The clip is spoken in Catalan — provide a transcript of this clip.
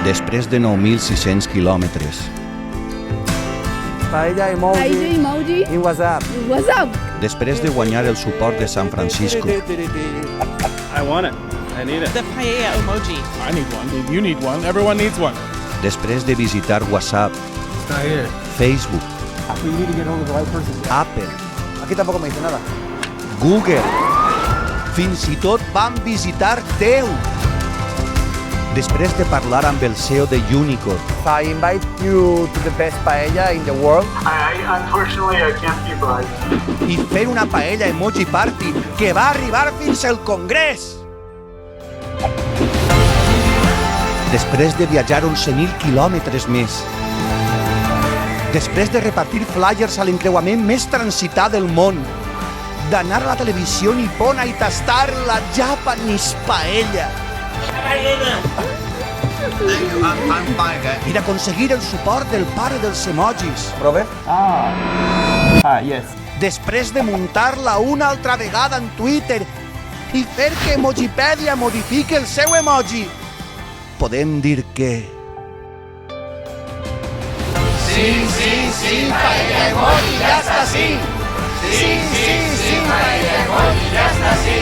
Després de 9.600 quilòmetres. Paella emoji. Paella emoji. In WhatsApp. WhatsApp. Després de guanyar el suport de San Francisco. I want it. I need it. The paella emoji. I need one. You need one. Everyone needs one. Després de visitar WhatsApp, It's not here. Facebook, You need to get hold of the right person. Apple, Aquí tampoco me dice nada. Google. Fins i tot van visitar Déu. Després de parlar amb el CEO de Unicode, If I invite you to the best paella in the world, Unfortunately, I can't be bribed. i fer una paella emoji party que va arribar fins al Congrés. Després de viatjar 11.000 quilòmetres més. Després de repartir flyers a l'encreuament més transitat del món. D'anar a la televisió nipona i tastar la Japanese paella. I d'aconseguir el suport del pare dels emojis. Robert? Yes. Després de muntar-la una altra vegada en Twitter i fer que Emojipèdia modifiqui el seu emoji, podem dir que... Sí, paella emoji, ja està, sí! Sí, paella emoji, ja està, sí!